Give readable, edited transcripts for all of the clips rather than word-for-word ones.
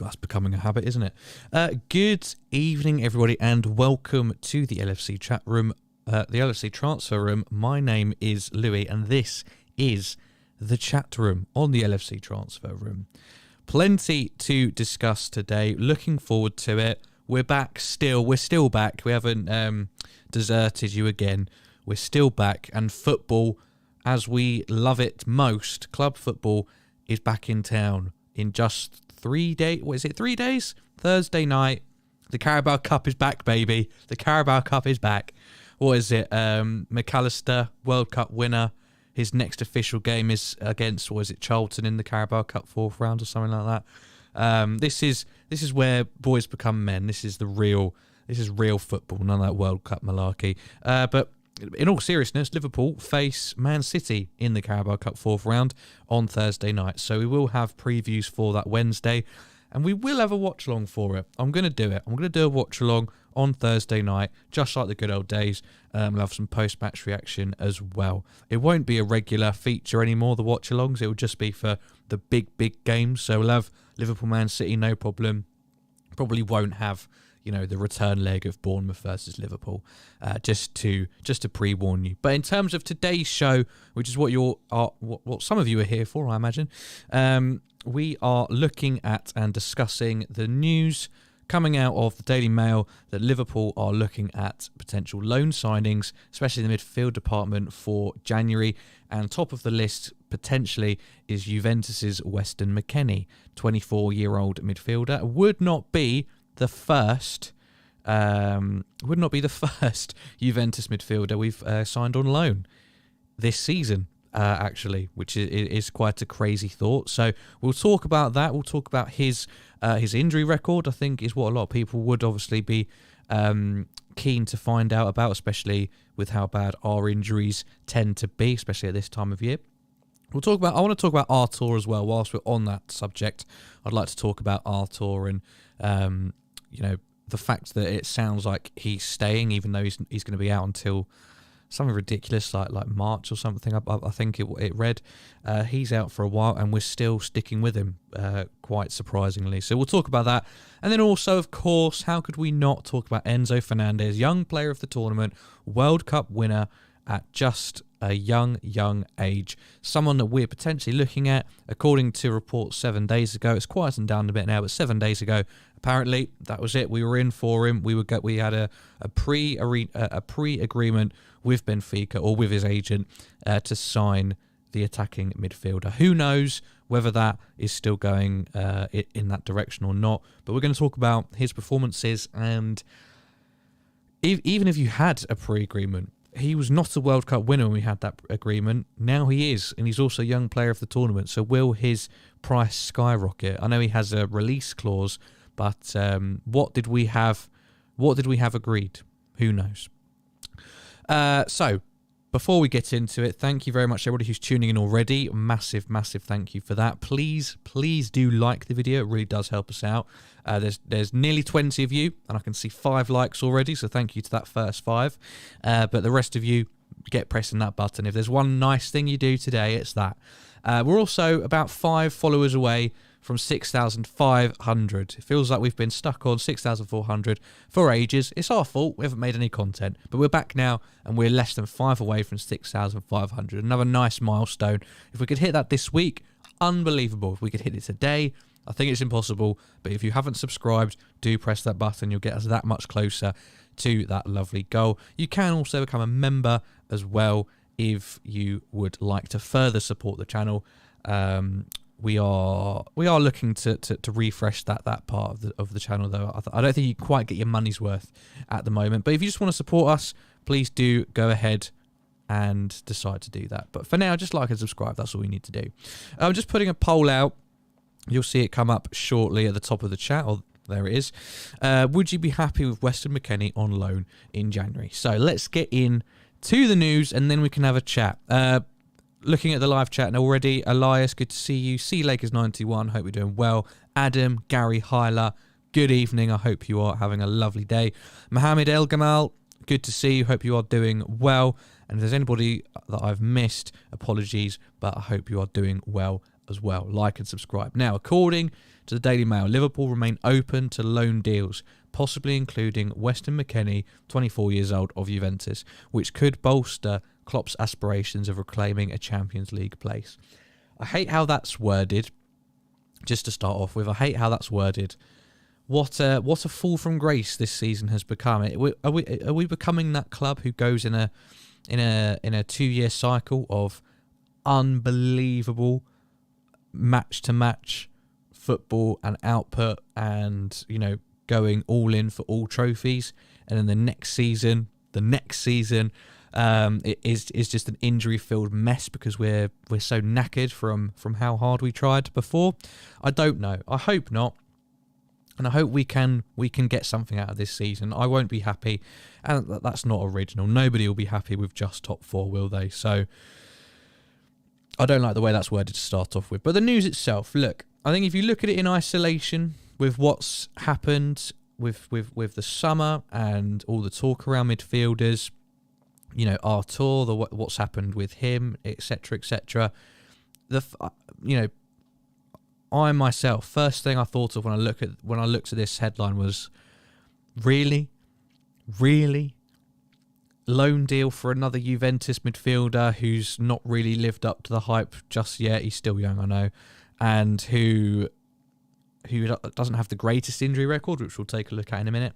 That's becoming a habit, isn't it? Good evening, everybody, and welcome to the LFC chat room, the LFC transfer room. My name is Louis, and this is the chat room on the LFC transfer room. Plenty to discuss today. Looking forward to it. We're back still. We're still back. We haven't deserted you again. We're still back, and football, as we love it most, club football, is back in town in just 3 days. What is it? 3 days? Thursday night. The Carabao Cup is back, baby. The Carabao Cup is back. What is it? McAllister, World Cup winner. His next official game is against, what is it, Charlton in the Carabao Cup 4th round or something like that. This is where boys become men. This is real football. None of that World Cup malarkey. But in all seriousness, Liverpool face Man City in the Carabao Cup 4th round on Thursday night. So we will have previews for that Wednesday, and we will have a watch-along for it. I'm going to do it. I'm going to do a watch-along on Thursday night, just like the good old days. We'll have some post-match reaction as well. It won't be a regular feature anymore, the watch-alongs. It will just be for the big games. So we'll have Liverpool Man City, no problem. Probably won't have the return leg of Bournemouth versus Liverpool, just to pre-warn you. But in terms of today's show, which is what some of you are here for, I imagine, we are looking at and discussing the news coming out of the Daily Mail that Liverpool are looking at potential loan signings, especially in the midfield department for January. And top of the list, potentially, is Juventus's Weston McKennie, 24-year-old midfielder. Would not be the first Juventus midfielder we've signed on loan this season, actually, which is quite a crazy thought. So we'll talk about that. We'll talk about his injury record. I think is what a lot of people would obviously be keen to find out about, especially with how bad our injuries tend to be, especially at this time of year. I want to talk about Artur as well. Whilst we're on that subject, I'd like to talk about Artur and the fact that it sounds like he's staying, even though he's going to be out until something ridiculous like March or something. I think it read. He's out for a while, and we're still sticking with him, quite surprisingly. So we'll talk about that. And then also, of course, how could we not talk about Enzo Fernandez, young player of the tournament, World Cup winner at just a young age. Someone that we're potentially looking at, according to reports 7 days ago. It's quieting down a bit now, but 7 days ago, apparently that was it. We were in for him. We had a pre-agreement with Benfica, or with his agent, to sign the attacking midfielder. Who knows whether that is still going in that direction or not? But we're going to talk about his performances, and even if you had a pre-agreement, he was not a World Cup winner when we had that agreement. Now he is, and he's also a young player of the tournament. So will his price skyrocket? I know he has a release clause, but what did we have agreed? Who knows? So before we get into it, thank you very much everybody who's tuning in already. Massive thank you for that. Please do like the video. It really does help us out. There's nearly 20 of you, and I can see 5 likes already, so thank you to that first 5. But the rest of you, get pressing that button. If there's one nice thing you do today, it's that. We're also about 5 followers away from 6,500. It feels like we've been stuck on 6,400 for ages. It's our fault. We haven't made any content. But we're back now, and we're less than 5 away from 6,500. Another nice milestone. If we could hit that this week, unbelievable. If we could hit it today, I think it's impossible. But if you haven't subscribed, do press that button. You'll get us that much closer to that lovely goal. You can also become a member as well if you would like to further support the channel. We are looking to refresh that part of the channel, though. I don't think you quite get your money's worth at the moment. But if you just want to support us, please do go ahead and decide to do that. But for now, just like and subscribe. That's all you need to do. I'm just putting a poll out. You'll see it come up shortly at the top of the chat. Or there it is. Would you be happy with Weston McKennie on loan in January? So let's get in to the news, and then we can have a chat. Looking at the live chat now already, Elias, good to see you. See Lakers 91, hope you're doing well. Adam, Gary Hyler, good evening. I hope you are having a lovely day. Mohammed El Gamal, good to see you. Hope you are doing well. And if there's anybody that I've missed, apologies, but I hope you are doing well as well. Like and subscribe. Now, according to the Daily Mail, Liverpool remain open to loan deals, possibly including Weston McKennie, 24 years old, of Juventus, which could bolster Klopp's aspirations of reclaiming a Champions League place. I hate how that's worded. Just to start off with, I hate how that's worded. What a fall from grace this season has become. Are we becoming that club who goes in a 2-year cycle of unbelievable match to match football and output, and going all in for all trophies, and then the next season it is just an injury filled mess because we're so knackered from how hard we tried before? I don't know. I hope not. And I hope we can get something out of this season. I won't be happy, and that's not original. Nobody will be happy with just top 4, will they? So I don't like the way that's worded to start off with. But the news itself, look, I think if you look at it in isolation with what's happened with the summer and all the talk around midfielders, Artur, what's happened with him, etc., etc. I myself, first thing I thought of when I looked at this headline was, really loan deal for another Juventus midfielder who's not really lived up to the hype just yet. He's still young, I know, and who doesn't have the greatest injury record, which we'll take a look at in a minute.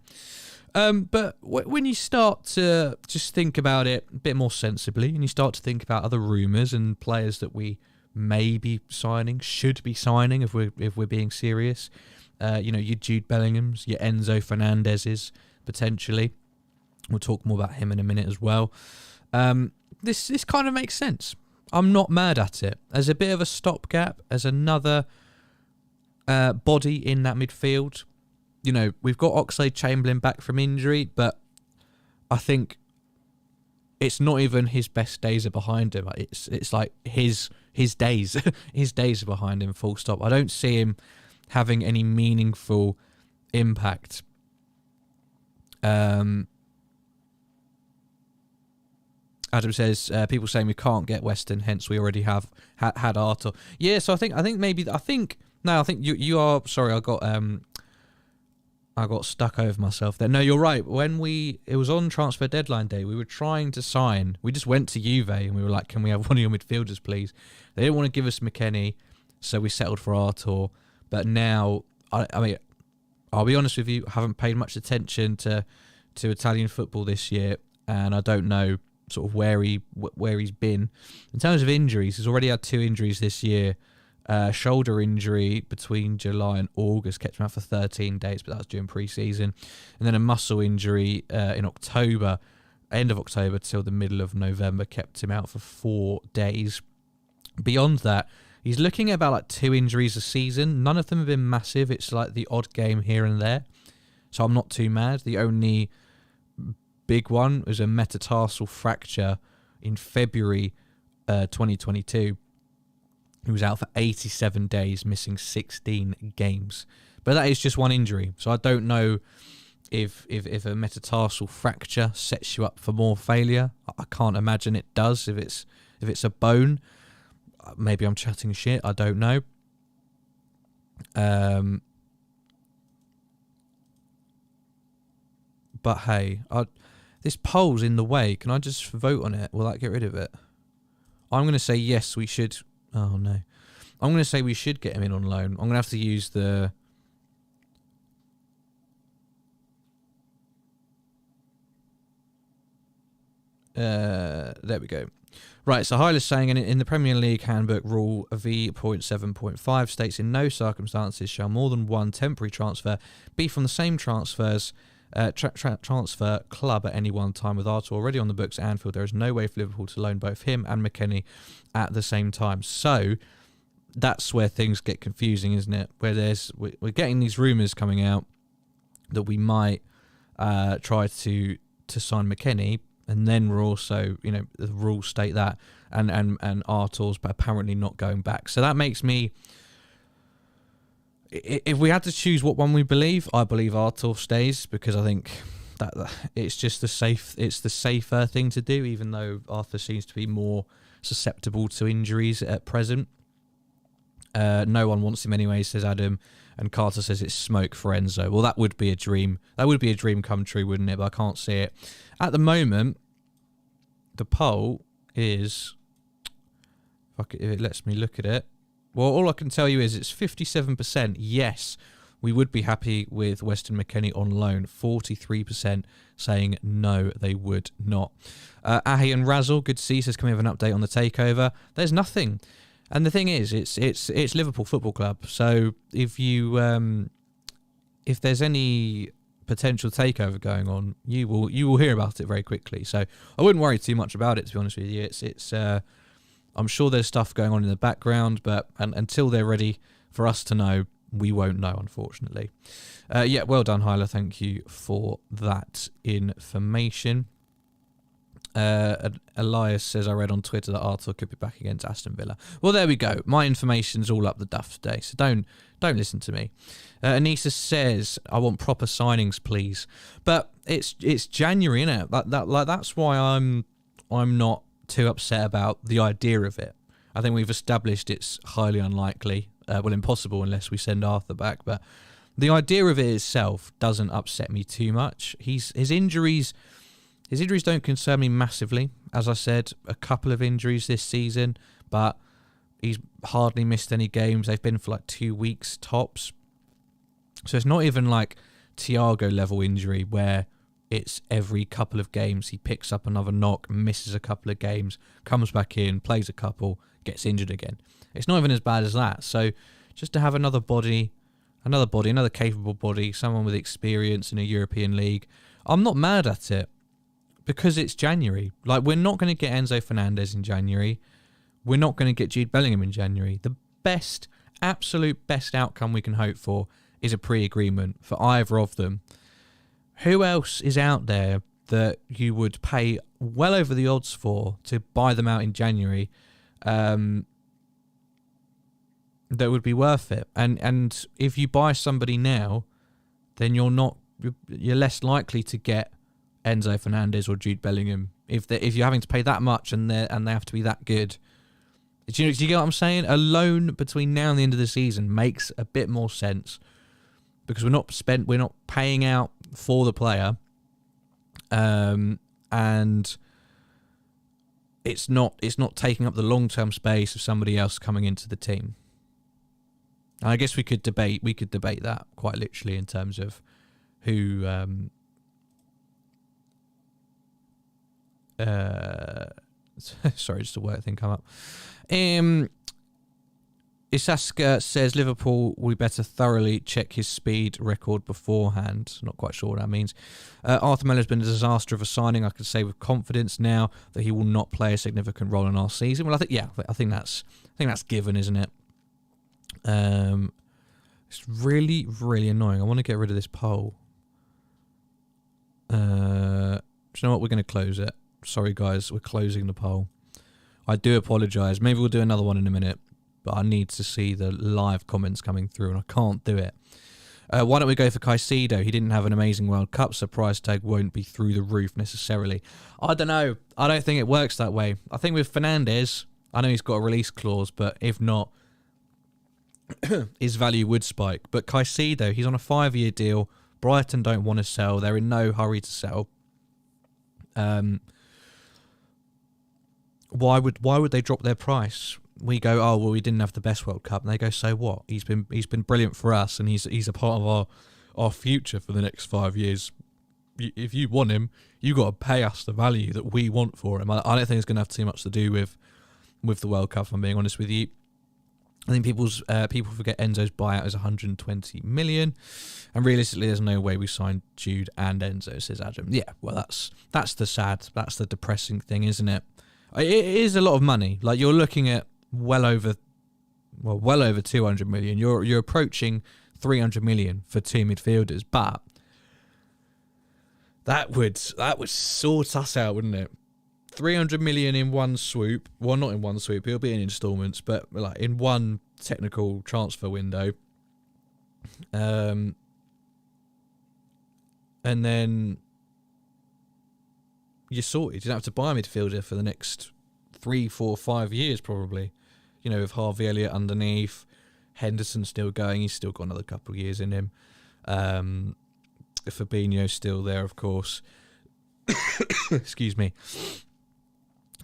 But when you start to just think about it a bit more sensibly, and you start to think about other rumours and players that we may be signing, should be signing if we're being serious, your Jude Bellinghams, your Enzo Fernandez's potentially. We'll talk more about him in a minute as well. This kind of makes sense. I'm not mad at it. As a bit of a stopgap, as another body in that midfield. We've got Oxlade-Chamberlain back from injury, but I think it's not even his best days are behind him. It's like his days his days are behind him, full stop. I don't see him having any meaningful impact. Adam says people saying we can't get Weston, hence we already have had Artur. Yeah, so I think you are. Sorry, I got stuck over myself there. No, you're right. It was on transfer deadline day, we were trying to sign. We just went to Juve and we were like, can we have one of your midfielders, please? They didn't want to give us McKennie, so we settled for Artur. But now, I mean, I'll be honest with you, I haven't paid much attention to Italian football this year, and I don't know sort of where he's been. In terms of injuries, he's already had 2 injuries this year. Shoulder injury between July and August kept him out for 13 days, but that was during pre-season. And then a muscle injury in October, end of October till the middle of November, kept him out for 4 days. Beyond that, he's looking at about 2 injuries a season. None of them have been massive. It's like the odd game here and there. So I'm not too mad. The only big one was a metatarsal fracture in February 2022. He was out for 87 days, missing 16 games. But that is just one injury. So I don't know if a metatarsal fracture sets you up for more failure. I can't imagine it does. If it's a bone, maybe I'm chatting shit. I don't know. But hey, this poll's in the way. Can I just vote on it? Will that get rid of it? I'm going to say yes, we should. Oh, no. I'm going to say we should get him in on loan. I'm going to have to use the... there we go. Right, so Hyla's saying in the Premier League handbook rule V.7.5 states in no circumstances shall more than one temporary transfer be from the same transfer club at any one time. With Artur already on the books at Anfield, there is no way for Liverpool to loan both him and McKennie at the same time. So that's where things get confusing, isn't it? Where we're getting these rumours coming out that we might try to sign McKennie, and then we're also, the rules state that, and Artur's apparently not going back. So that makes me... If we had to choose what one we believe, I believe Artur stays, because I think that it's just the safer thing to do, even though Artur seems to be more susceptible to injuries at present. No one wants him anyway, says Adam. And Carter says it's smoke for Enzo. Well, that would be a dream. That would be a dream come true, wouldn't it? But I can't see it. At the moment, the poll is... If it lets me look at it. Well, all I can tell you is it's 57% yes, we would be happy with Weston McKennie on loan. 43% saying no, they would not. Ahi and Razzle, good to see, says, can we have an update on the takeover? There's nothing. And the thing is, it's Liverpool Football Club. So if there's any potential takeover going on, you will hear about it very quickly. So I wouldn't worry too much about it, to be honest with you. It's I'm sure there's stuff going on in the background, but until they're ready for us to know, we won't know, unfortunately. Yeah, well done, Hyla. Thank you for that information. Elias says, I read on Twitter that Arthur could be back against Aston Villa. Well, there we go. My information's all up the duff today, so don't listen to me. Anissa says, I want proper signings, please. But it's January, innit? That's why I'm not too upset about the idea of it. I think we've established it's highly unlikely, well, impossible unless we send Arthur back. But the idea of it itself doesn't upset me too much. His injuries don't concern me massively. As I said, a couple of injuries this season, but he's hardly missed any games. They've been for like 2 weeks tops. So it's not even like Thiago level injury where it's every couple of games he picks up another knock, misses a couple of games, comes back in, plays a couple, gets injured again. It's not even as bad as that. So just to have another capable body, someone with experience in a European league, I'm not mad at it. Because it's January. Like, we're not going to get Enzo Fernandez in January. We're not going to get Jude Bellingham in January. The absolute best outcome we can hope for is a pre-agreement for either of them. Who else is out there that you would pay well over the odds for to buy them out in January that would be worth it? And if you buy somebody now, then you're less likely to get Enzo Fernandez or Jude Bellingham if you're having to pay that much and they have to be that good. Do you get what I'm saying? A loan between now and the end of the season makes a bit more sense because we're not paying out for the player, and it's not taking up the long-term space of somebody else coming into the team. And I guess we could debate that quite literally in terms of who. Sorry, just a work thing come up. Isaska says Liverpool will better thoroughly check his speed record beforehand. Not quite sure what that means. Arthur Miller has been a disaster of a signing. I could say with confidence now that he will not play a significant role in our season. Well, I think that's given, isn't it? It's really, really annoying. I want to get rid of this poll. Do you know what? We're going to close it. Sorry, guys, we're closing the poll. I do apologise. Maybe we'll do another one in a minute, but I need to see the live comments coming through, and I can't do it. Why don't we go for Caicedo? He didn't have an amazing World Cup, so price tag won't be through the roof necessarily. I don't know. I don't think it works that way. I think with Fernandez, I know he's got a release clause, but if not, his value would spike. But Caicedo, he's on a 5-year deal. Brighton don't want to sell. They're in no hurry to sell. Why would they drop their price? We go, oh well, we didn't have the best World Cup, and they go, so what? He's been brilliant for us, and he's a part of our future for the next 5 years. If you want him, you got to pay us the value that we want for him. I don't think it's going to have too much to do with the World Cup, if I'm being honest with you. I think people forget Enzo's buyout is 120 million, and realistically, there's no way we signed Jude and Enzo, says Adam. Yeah, well, that's the depressing thing, isn't it? It is a lot of money. Like, you're looking at well over 200 million. You're approaching 300 million for two midfielders, but that would sort us out, wouldn't it? 300 million in one swoop. Well, not in one swoop. It'll be in installments, but like in one technical transfer window. And then you're sorted. You don't have to buy a midfielder for the next 3, 4, 5 years, probably. You know, with Harvey Elliott underneath, Henderson's still going. He's still got another couple of years in him. Fabinho's still there, of course. Excuse me.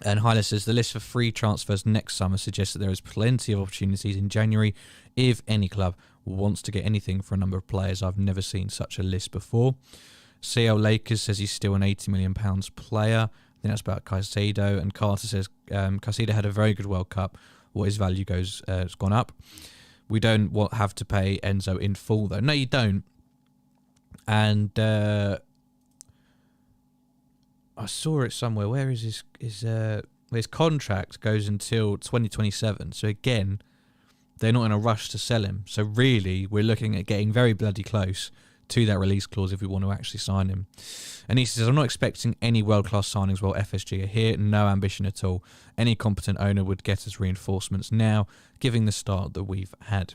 And Hyla says, the list for free transfers next summer suggests that there is plenty of opportunities in January if any club wants to get anything for a number of players. I've never seen such a list before. CL Lakers says he's still an £80 million player. I think that's about Caicedo. And Carter says Caicedo had a very good World Cup. What his value has gone up. We don't have to pay Enzo in full, though. No, you don't. And I saw it somewhere. Where is his contract goes until 2027. So again, they're not in a rush to sell him. So really, we're looking at getting very bloody close to that release clause if we want to actually sign him. And he says, I'm not expecting any world-class signings while FSG are here. No ambition at all. Any competent owner would get us reinforcements now, giving the start that we've had.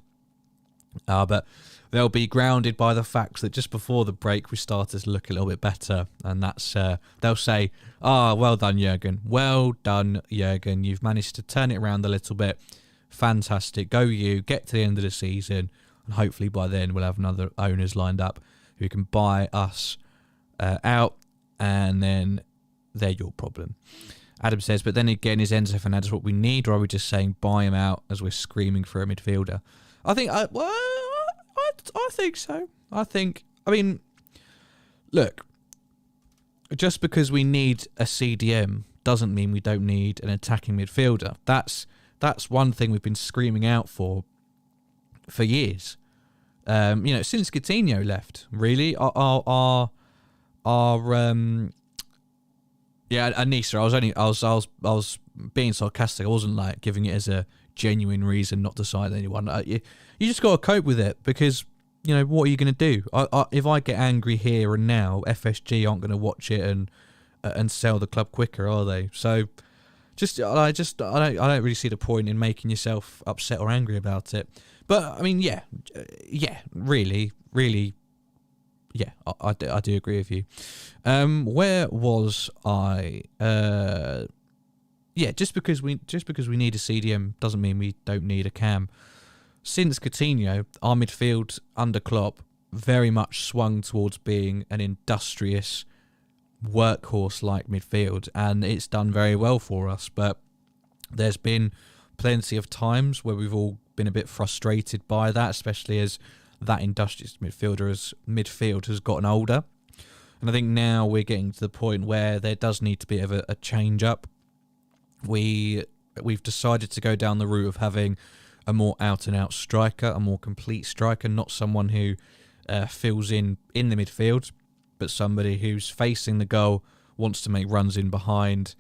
But they'll be grounded by the fact that just before the break, we started to look a little bit better. And that's they'll say, well done, Jurgen. Well done, Jurgen. You've managed to turn it around a little bit. Fantastic. Go you. Get to the end of the season. And hopefully by then we'll have another owners lined up who can buy us out. And then they're your problem. Adam says, but then again, is Enzo Fernandez what we need? Or are we just saying buy him out as we're screaming for a midfielder? I think, I think so. I mean, look, just because we need a CDM doesn't mean we don't need an attacking midfielder. That's one thing we've been screaming out for years. Since Coutinho left, really, Anissa, I was being sarcastic. I wasn't like giving it as a genuine reason not to sign anyone. You just got to cope with it because, what are you going to do? If I get angry here and now, FSG aren't going to watch it and sell the club quicker, are they? So I don't really see the point in making yourself upset or angry about it. But I mean, really, I do agree with you. Where was I? Just because we need a CDM doesn't mean we don't need a cam. Since Coutinho, our midfield under Klopp very much swung towards being an industrious workhorse-like midfield, and it's done very well for us. But there's been plenty of times where we've all been a bit frustrated by that, especially as that industrious midfield has gotten older. And I think now we're getting to the point where there does need to be a change-up. We've decided to go down the route of having a more out-and-out striker, a more complete striker, not someone who fills in the midfield, but somebody who's facing the goal, wants to make runs in behind,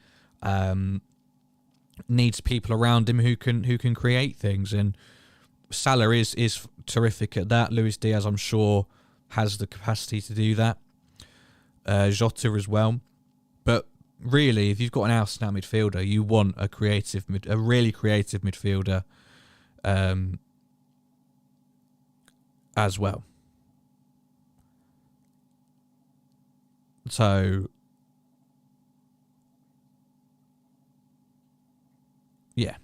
needs people around him who can create things. And Salah is terrific at that. Luis Diaz, I'm sure, has the capacity to do that. Jota as well. But really, if you've got an out-and-out midfielder, you want a really creative midfielder as well. So, yeah,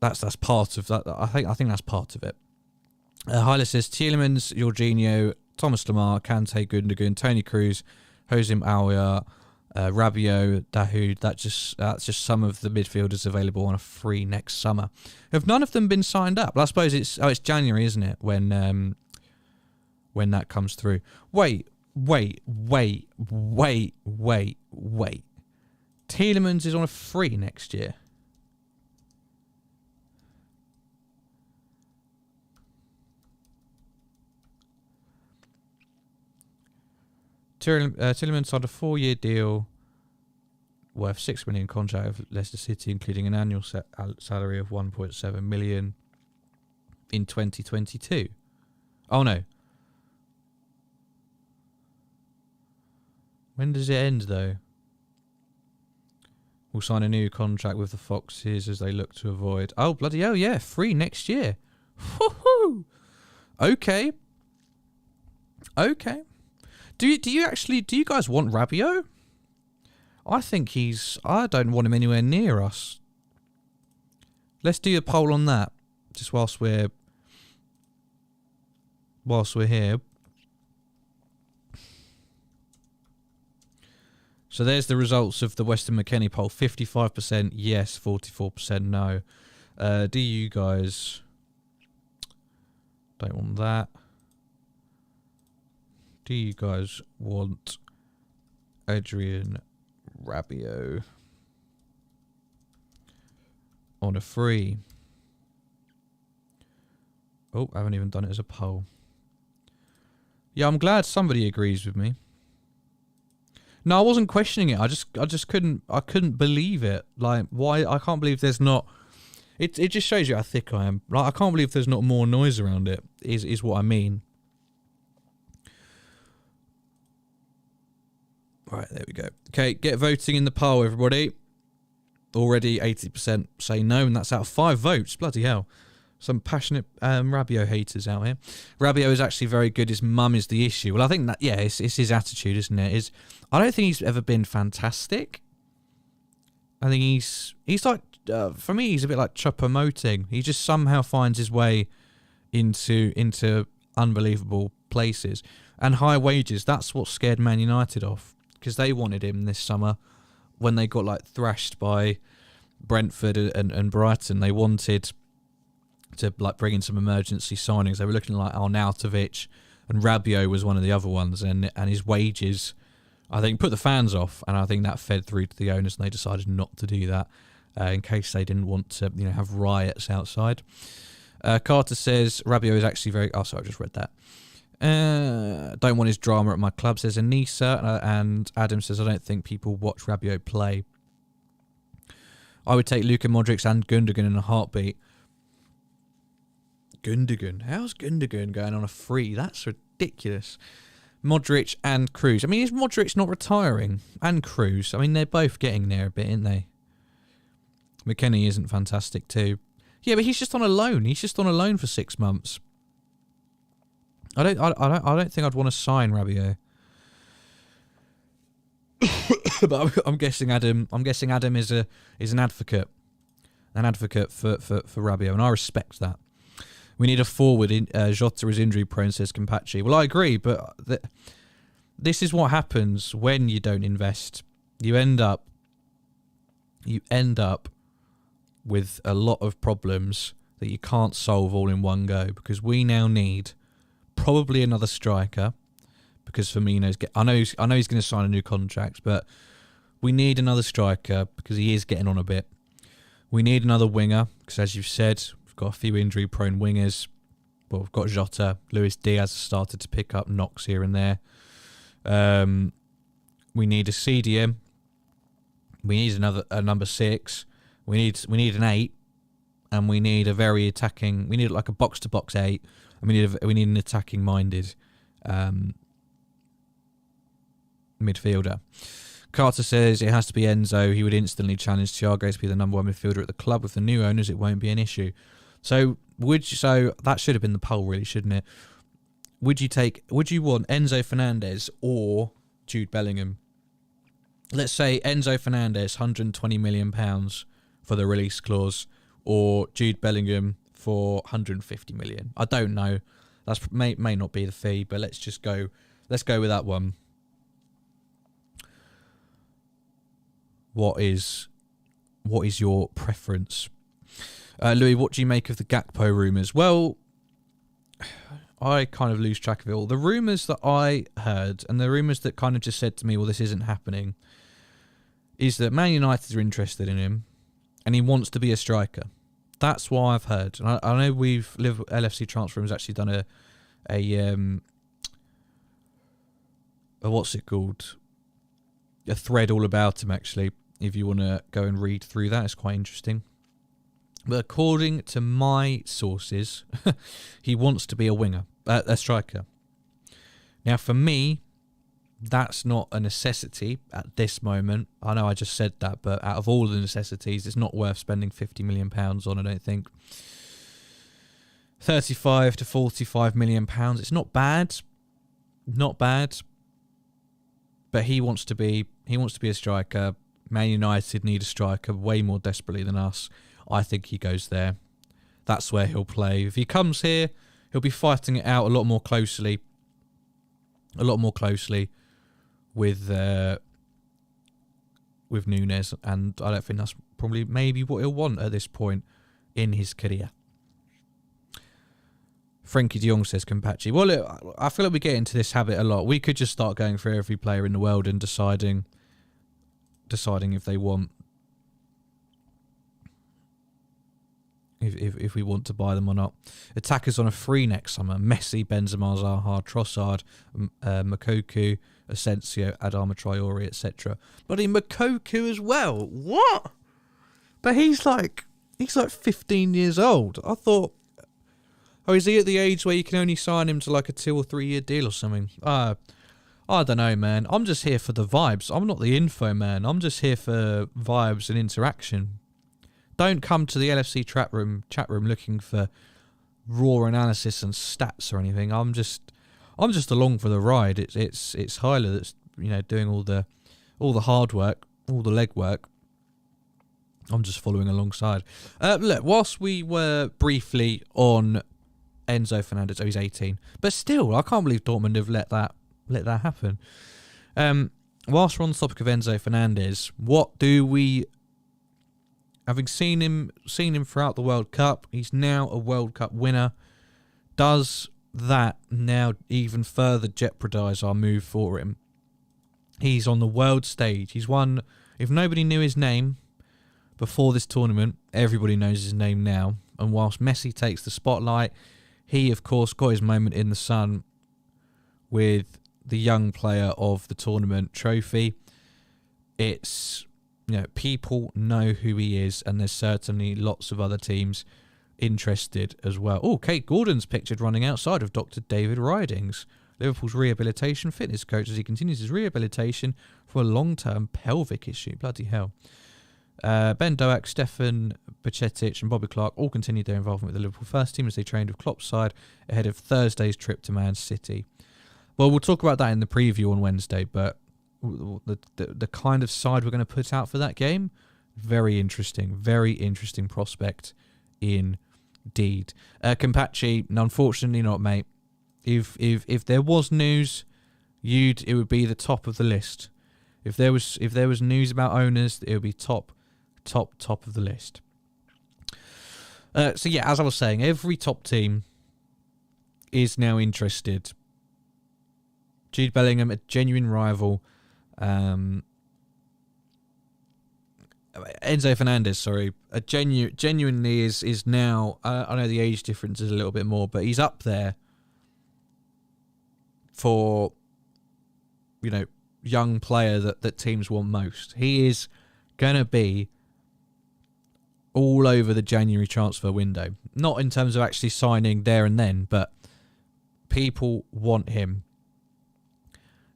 that's part of that. I think that's part of it. Hyla says Tielemans, Jorginho, Thomas Lemar, Kante, Gundogan, Toni Kroos, Jose Mourinho, Rabiot, Dahoud. That's just some of the midfielders available on a free next summer. Have none of them been signed up? Well, I suppose it's January, isn't it? When that comes through. Wait. Tielemans is on a free next year. Tielemans signed a 4-year deal worth $6 million contract with Leicester City, including an annual salary of $1.7 million in 2022. Oh no. When does it end though? We'll sign a new contract with the Foxes as they look to avoid... Oh, bloody hell, yeah. Free next year. Woohoo! Okay. Do you guys want Rabiot? I don't want him anywhere near us. Let's do a poll on that. just whilst we're here. So there's the results of the Weston McKennie poll. 55% yes, 44% no. Do you guys... Don't want that. Do you guys want Adrien Rabiot on a free? Oh, I haven't even done it as a poll. Yeah, I'm glad somebody agrees with me. No, I wasn't questioning it. I just couldn't believe it. Like, why? I can't believe there's not. It just shows you how thick I am. Like, I can't believe there's not more noise around it. Is what I mean. Right, there we go. Okay, get voting in the poll, everybody. Already 80% say no, and that's out of 5 votes. Bloody hell. Some passionate Rabiot haters out here. Rabiot is actually very good. His mum is the issue. Well, I think that, yeah, it's his attitude, isn't it? I don't think he's ever been fantastic. I think he's like, for me, he's a bit like Choupo-Moting. He just somehow finds his way into unbelievable places. And high wages, that's what scared Man United off. Because they wanted him this summer when they got like thrashed by Brentford and Brighton. They wanted to like bring in some emergency signings. They were looking like Arnautovic, and Rabiot was one of the other ones. And his wages, I think, put the fans off, and I think that fed through to the owners, and they decided not to do that in case they didn't want to, have riots outside. Carter says Rabiot is actually very. Oh, sorry, I just read that. Don't want his drama at my club, says Anissa, and Adam says I don't think people watch Rabiot play. I would take Luka Modric and Gundogan in a heartbeat. Gundogan? How's Gundogan going on a free? That's ridiculous. Modric and Cruz. I mean, is Modric not retiring? And Cruz. I mean, they're both getting there a bit, aren't they? McKennie isn't fantastic too. Yeah, but he's just on a loan. He's just on a loan for 6 months. I don't think I'd want to sign Rabiot. But I'm guessing Adam is an advocate for Rabiot, and I respect that. We need a forward. Jota is injury prone, says Campacci. Well, I agree, but this is what happens when you don't invest. You end up with a lot of problems that you can't solve all in one go, because we now need probably another striker, because Firmino's I know he's going to sign a new contract, but we need another striker because he is getting on a bit. We need another winger because, as you've said, we've got a few injury-prone wingers. Well, we've got Jota. Luis Diaz has started to pick up knocks here and there. We need a CDM. We need a number 6. We need an 8, and we need a very attacking. We need like a box-to-box 8. And we need an attacking-minded midfielder. Carter says it has to be Enzo. He would instantly challenge Thiago to be the number 1 midfielder at the club. With the new owners, it won't be an issue. So that should have been the poll, really, shouldn't it? Would you want Enzo Fernandez or Jude Bellingham? Let's say Enzo Fernandez, £120 million for the release clause, or Jude Bellingham for 150 million. I don't know. That's may not be the fee, but let's go with that one. What is your preference? Louis, what do you make of the Gakpo rumours? Well, I kind of lose track of it all. The rumours that I heard, and the rumours that kind of just said to me, well, this isn't happening, is that Man United are interested in him, and he wants to be a striker. That's what I've heard. And I know LFC Transfer has actually done a what's it called? A thread all about him, actually. If you want to go and read through that, it's quite interesting. But according to my sources, he wants to be a winger, a striker. Now, for me, that's not a necessity at this moment. I know I just said that, but out of all the necessities, it's not worth spending £50 million on, I don't think. 35 to 45 million pounds. It's not bad. Not bad. But he wants to be a striker. Man United need a striker way more desperately than us. I think he goes there. that's where he'll play. If he comes here, he'll be fighting it out a lot more closely with Nunes, and I don't think that's probably maybe what he'll want at this point in his career. Frankie de Jong says Compachi. Well, look, I feel like we get into this habit a lot. We could just start going through every player in the world and deciding if they want, if we want to buy them or not. Attackers on a free next summer: Messi, Benzema, Zaha, Trossard, Moukoko, Asensio, Adama Traore, etc. Bloody Moukoko as well. What? But he's like 15 years old. I thought, oh, is he at the age where you can only sign him to like a 2 or 3 year deal or something? I don't know, man. I'm just here for the vibes. I'm not the info man. I'm just here for vibes and interaction. Don't come to the LFC chat room looking for raw analysis and stats or anything. I'm just along for the ride. It's Hyler that's doing all the hard work, all the legwork. I'm just following alongside. Look, whilst we were briefly on Enzo Fernandez, he's 18, but still, I can't believe Dortmund have let that happen. Whilst we're on the topic of Enzo Fernandez, what do we? Having seen him throughout the World Cup, he's now a World Cup winner. Does that now even further jeopardise our move for him? He's on the world stage. He's won. If nobody knew his name before this tournament, everybody knows his name now. And whilst Messi takes the spotlight, he, of course, got his moment in the sun with the young player of the tournament trophy. It's, people know who he is, and there's certainly lots of other teams interested as well. Oh, Kate Gordon's pictured running outside of Dr. David Ridings, Liverpool's rehabilitation fitness coach, as he continues his rehabilitation for a long-term pelvic issue. Bloody hell. Ben Doak, Stefan Bacetic and Bobby Clark all continued their involvement with the Liverpool first team as they trained with Klopp's side ahead of Thursday's trip to Man City. Well, we'll talk about that in the preview on Wednesday, but the kind of side we're going to put out for that game, very interesting prospect indeed. Compachi, unfortunately not, mate. If there was news, it would be the top of the list. If there was news about owners, it would be top of the list. So yeah, as I was saying, every top team is now interested. Jude Bellingham, a genuine rival. Enzo Fernandez, sorry, genuinely is now. I know the age difference is a little bit more, but he's up there for young player that teams want most. He is going to be all over the January transfer window. Not in terms of actually signing there and then, but people want him.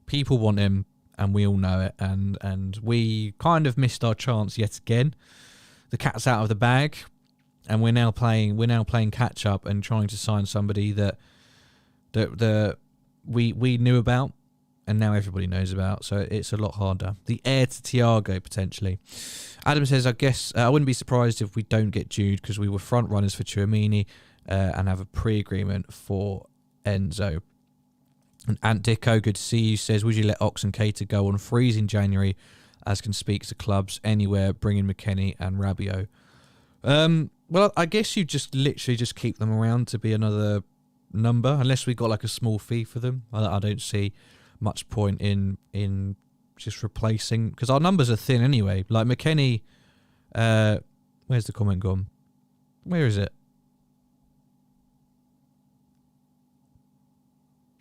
People want him, and we all know it. And we kind of missed our chance yet again. The cat's out of the bag, and we're now playing catch up and trying to sign somebody that we knew about, and now everybody knows about, so it's a lot harder. The heir to Thiago, potentially. Adam says, I guess I wouldn't be surprised if we don't get Jude, because we were front runners for Tchouaméni and have a pre-agreement for Enzo. And Ant Dicko, good to see you, says, would you let Ox and Keita go on freeze in January, as can speak to clubs anywhere, bring in McKennie and Rabiot? Well, I guess you just literally just keep them around to be another number, unless we got like a small fee for them. I don't see much point in just replacing, because our numbers are thin anyway. Like McKennie, where's the comment gone? Where is it?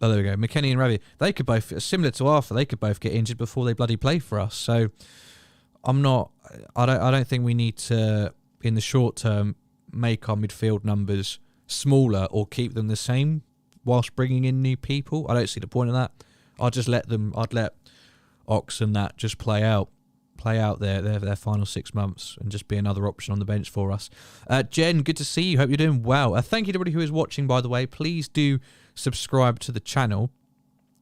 Oh, there we go. McKennie and Rabiot, they could both, similar to Arthur, they could both get injured before they bloody play for us. So I don't think we need to, in the short term, make our midfield numbers smaller or keep them the same whilst bringing in new people. I don't see the point of that. I'd let Ox and that just play out their final 6 months and just be another option on the bench for us. Jen, good to see you. Hope you're doing well. Thank you to everybody who is watching, by the way. Please do subscribe to the channel.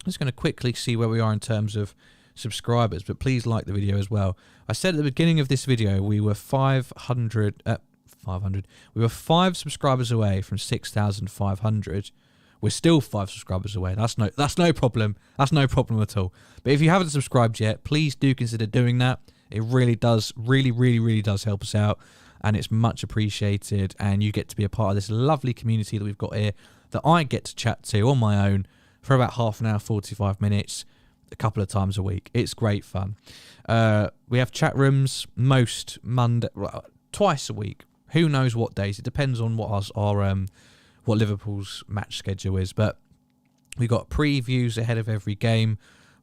I'm just going to quickly see where we are in terms of subscribers, but please like the video as well. I said at the beginning of this video we were 500 500. We were 5 subscribers away from 6,500. We're still 5 subscribers away. That's no problem. That's no problem at all. But if you haven't subscribed yet, please do consider doing that. It really does, really does help us out, and it's much appreciated. And you get to be a part of this lovely community that we've got here, that I get to chat to on my own for about half an hour, 45 minutes, a couple of times a week. It's great fun. We have chat rooms most Monday, twice a week. Who knows what days? It depends on what what Liverpool's match schedule is. But we got previews ahead of every game,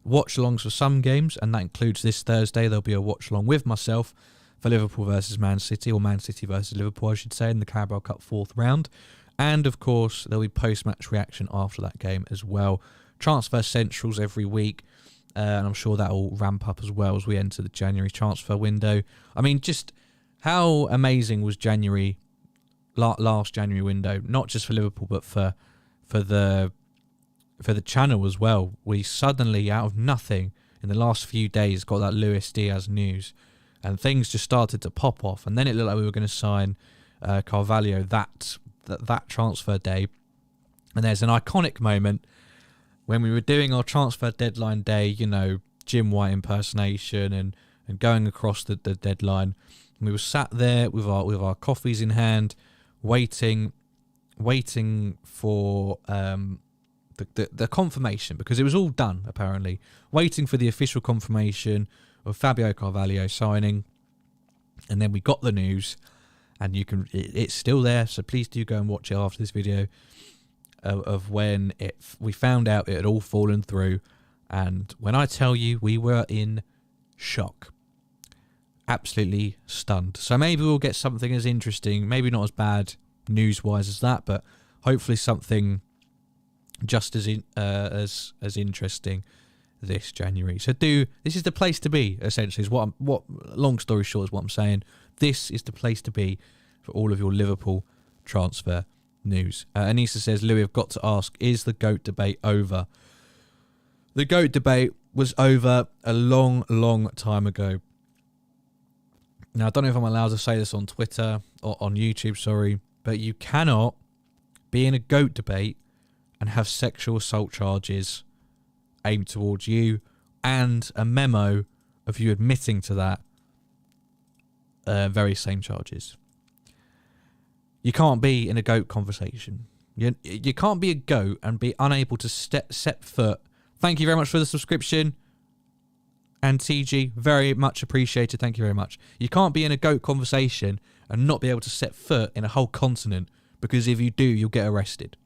watch-alongs for some games, and that includes this Thursday. There'll be a watch-along with myself for Liverpool versus Man City, or Man City versus Liverpool, I should say, in the Carabao Cup 4th round. And, of course, there'll be post-match reaction after that game as well. Transfer Centrals every week, and I'm sure that will ramp up as well as we enter the January transfer window. I mean, just how amazing was January, last January window, not just for Liverpool, but for the channel as well. We suddenly, out of nothing, in the last few days, got that Luis Diaz news, and things just started to pop off. And then it looked like we were going to sign Carvalho that transfer day. And there's an iconic moment when we were doing our transfer deadline day, you know, Jim White impersonation and going across the deadline. And we were sat there with our coffees in hand, waiting for the confirmation, because it was all done apparently. Waiting for the official confirmation of Fabio Carvalho signing, and then we got the news, and it's still there. So please do go and watch it after this video of when we found out it had all fallen through. And when I tell you, we were in shock, absolutely stunned. So maybe we'll get something as interesting, maybe not as bad news-wise as that, but hopefully something just as interesting this January. So this is the place to be, essentially, is what long story short is what I'm saying. This is the place to be for all of your Liverpool transfer news. Anissa says, Louis, I've got to ask, is the GOAT debate over? The GOAT debate was over a long time ago. Now, I don't know if I'm allowed to say this on Twitter or on YouTube, sorry, but you cannot be in a GOAT debate and have sexual assault charges aimed towards you and a memo of you admitting to that very same charges. You can't be in a GOAT conversation. You can't be a GOAT and be unable to set foot. Thank you very much for the subscription. And TG, very much appreciated. Thank you very much. You can't be in a GOAT conversation and not be able to set foot in a whole continent, because if you do, you'll get arrested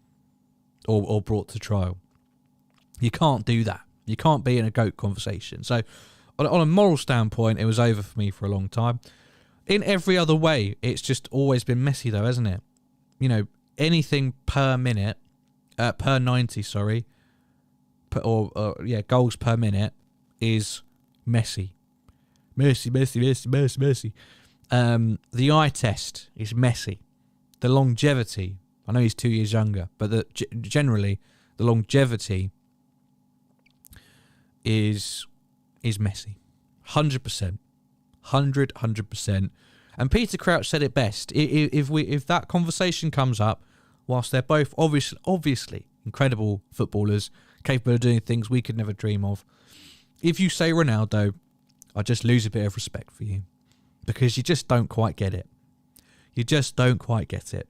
or brought to trial. You can't do that. You can't be in a GOAT conversation. So on a moral standpoint, it was over for me for a long time. In every other way, it's just always been messy though, hasn't it? You know, anything per minute, per 90, sorry, goals per minute is messy. Messy. The eye test is messy. The longevity, I know he's 2 years younger, but generally the longevity is messy. 100%. 100%. And Peter Crouch said it best. If that conversation comes up, whilst they're both obviously incredible footballers, capable of doing things we could never dream of, if you say Ronaldo, I just lose a bit of respect for you, because you just don't quite get it. You just don't quite get it.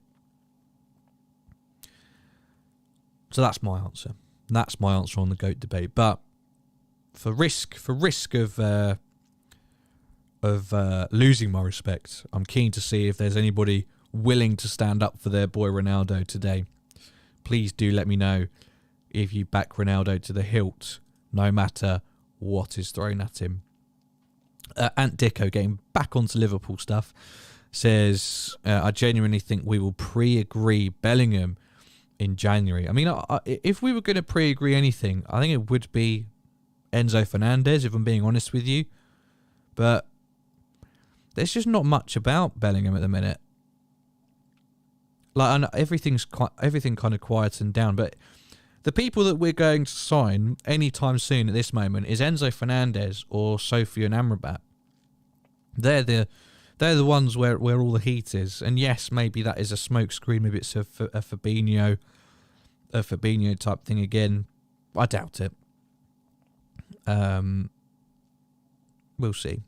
So that's my answer. That's my answer on the GOAT debate. But for risk of losing my respect, I'm keen to see if there's anybody willing to stand up for their boy Ronaldo today. Please do let me know if you back Ronaldo to the hilt, no matter what is thrown at him. Ant Dicko, getting back onto Liverpool stuff, says, I genuinely think we will pre-agree Bellingham in January. I mean, if we were going to pre-agree anything, I think it would be Enzo Fernandez, if I'm being honest with you. But there's just not much about Bellingham at the minute. Like, everything kind of quietened down. But the people that we're going to sign anytime soon at this moment is Enzo Fernandez or Sofian Amrabat. They're they're the ones where all the heat is. And yes, maybe that is a smoke screen. Maybe it's a Fabinho type thing again. I doubt it. We'll see.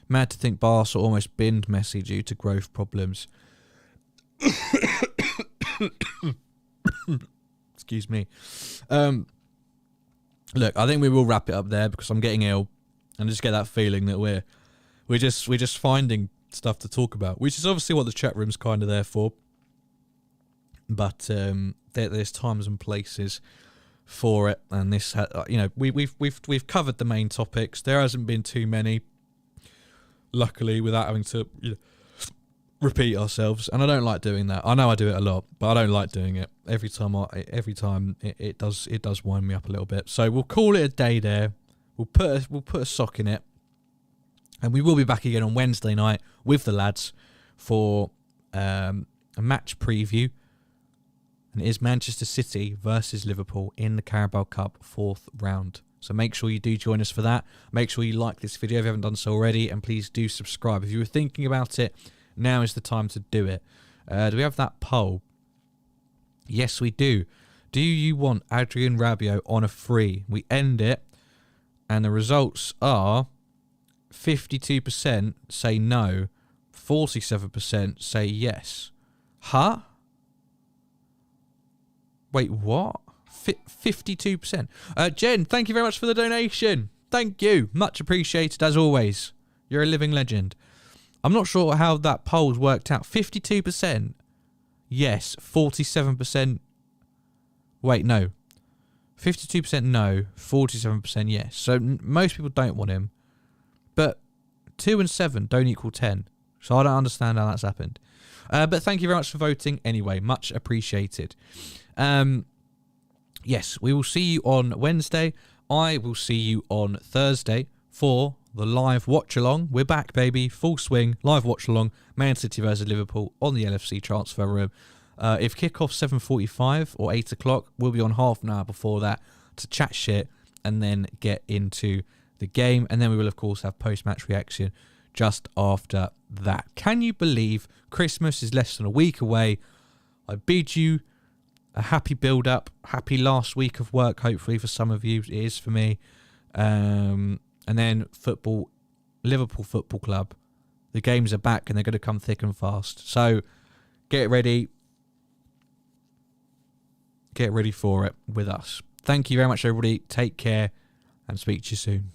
Mad to think Barca almost binned Messi due to growth problems. Excuse me. Look, I think we will wrap it up there because I'm getting ill, and I just get that feeling that we're just finding stuff to talk about, which is obviously what the chat room's kind of there for. But there's times and places for it, and this, we've covered the main topics. There hasn't been too many, luckily, without having to repeat ourselves, and I don't like doing that. I know I do it a lot, but I don't like doing it. Every time it does wind me up a little bit. So we'll call it a day there. We'll put a sock in it, and we will be back again on Wednesday night with the lads for a match preview. And it is Manchester City versus Liverpool in the Carabao Cup 4th round. So make sure you do join us for that. Make sure you like this video if you haven't done so already, and please do subscribe. If you were thinking about it, now is the time to do it. Do we have that poll? Yes, we do. Do you want Adrian Rabiot on a free? We end it, and the results are 52% say no, 47% say yes. Huh? Wait, what? 52%. Jen, thank you very much for the donation. Thank you. Much appreciated, as always. You're a living legend. I'm not sure how that poll's worked out. 52%. Yes. 47%. Wait, no. 52% no. 47% yes. So most people don't want him. But 2 and 7 don't equal 10. So I don't understand how that's happened. But thank you very much for voting anyway. Much appreciated. Yes, we will see you on Wednesday. I will see you on Thursday for the live watch-along. We're back, baby. Full swing. Live watch-along. Man City versus Liverpool on the LFC transfer room. If kick-off 7:45 or 8 o'clock, we'll be on half an hour before that to chat shit and then get into the game. And then we will, of course, have post-match reaction just after that. Can you believe Christmas is less than a week away? I bid you a happy build-up, happy last week of work, hopefully for some of you. It is for me. And then football, Liverpool Football Club. The games are back and they're going to come thick and fast. So get ready. Get ready for it with us. Thank you very much, everybody. Take care and speak to you soon.